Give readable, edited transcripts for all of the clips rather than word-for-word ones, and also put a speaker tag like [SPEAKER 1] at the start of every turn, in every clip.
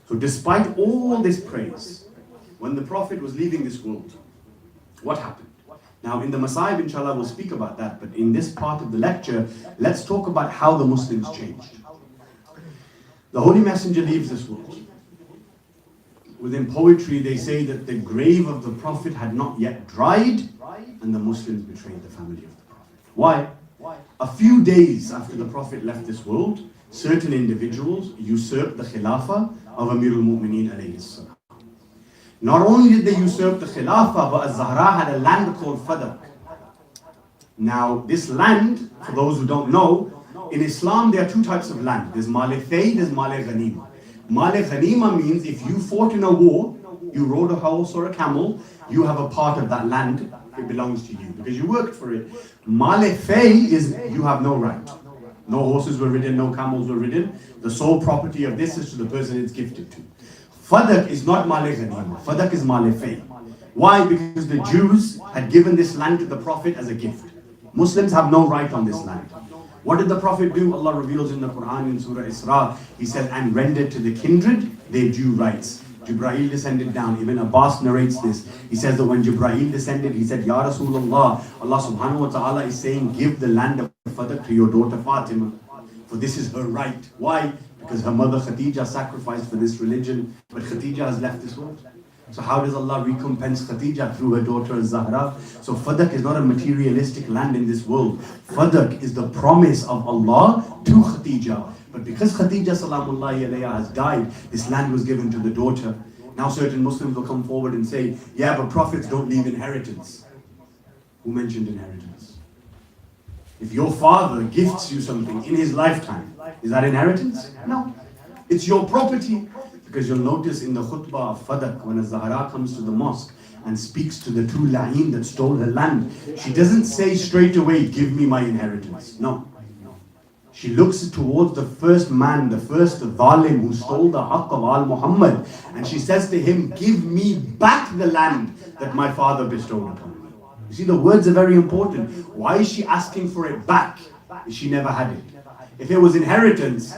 [SPEAKER 1] So despite all this praise, when the Prophet was leaving this world, what happened? Now in the Masa'ib, inshallah, we'll speak about that, but in this part of the lecture, let's talk about how the Muslims changed. The Holy Messenger leaves this world. Within poetry, they say that the grave of the Prophet had not yet dried, and the Muslims betrayed the family of the Prophet. Why? A few days after the Prophet left this world, certain individuals usurped the Khilafah of Amir al-Mu'mineen alayhi salam. Not only did they usurp the Khilafah, but Az-Zahra had a land called Fadak. Now, this land, for those who don't know, in Islam there are two types of land. There's Male Fay, there's Male Ghanima. Male Ghanima means if you fought in a war, you rode a horse or a camel, you have a part of that land, it belongs to you because you worked for it. Male Fay is you have no right. No horses were ridden, no camels were ridden. The sole property of this is to the person it's gifted to. Fadak is not Male Ghanima, Fadak is Male Fay. Why? Because the Jews had given this land to the Prophet as a gift. Muslims have no right on this land. What did the Prophet do? Allah reveals in the Quran in Surah Isra, He says, and rendered to the kindred their due rights. Jibreel descended down. Ibn Abbas narrates this. He says that when Jibreel descended, he said, Ya Rasulullah, Allah subhanahu wa ta'ala is saying, give the land of Fadak to your daughter Fatima. For this is her right. Why? Because her mother Khadija sacrificed for this religion, but Khadija has left this world. So how does Allah recompense Khadija? Through her daughter Zahra. So Fadak is not a materialistic land in this world. Fadak is the promise of Allah to Khadija. But because Khadija salamullahi alayha has died, this land was given to the daughter. Now certain Muslims will come forward and say, yeah, but prophets don't leave inheritance. Who mentioned inheritance? If your father gifts you something in his lifetime, is that inheritance? No. It's your property. Because you'll notice in the khutbah of Fadak, when a Zahra comes to the mosque and speaks to the two la'in that stole her land, she doesn't say straight away, give me my inheritance. No. She looks towards the first man, the first zalim who stole the haqq of al-Muhammad, and she says to him, give me back the land that my father bestowed upon me. You see, the words are very important. Why is she asking for it back if she never had it? If it was inheritance,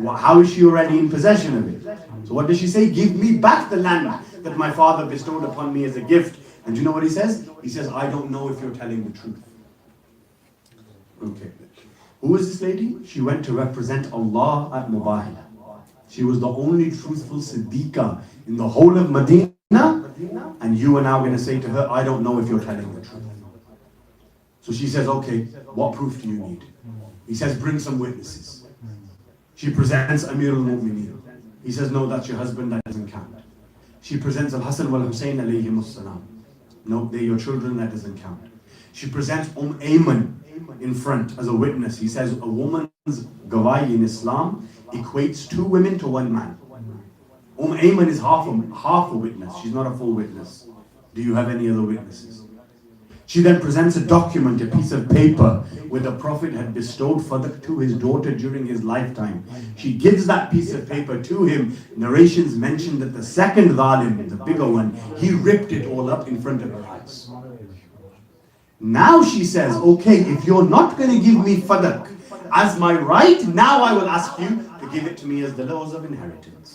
[SPEAKER 1] how is she already in possession of it? So what does she say? Give me back the land that my father bestowed upon me as a gift. And you know what he says? He says, I don't know if you're telling the truth. Okay. Who is this lady? She went to represent Allah at Mubahilah. She was the only truthful Siddiqah in the whole of Medina. And you are now going to say to her, I don't know if you're telling the truth. So she says, okay, what proof do you need? He says, bring some witnesses. She presents Amir al-Mu'mineen. He says, no, that's your husband, that doesn't count. She presents Al-Hasan wal-Hussein alayhim as-salam. No, they're your children, that doesn't count. She presents Ayman in front as a witness. He says, a woman's gawahi in Islam equates 2 women to 1 man. Ayman is half a witness. She's not a full witness. Do you have any other witnesses? She then presents a document, a piece of paper, where the Prophet had bestowed Fadak to his daughter during his lifetime. She gives that piece of paper to him. Narrations mention that the second zalim, the bigger one, he ripped it all up in front of her eyes. Now she says, okay, if you're not going to give me Fadak as my right, now I will ask you to give it to me as the laws of inheritance.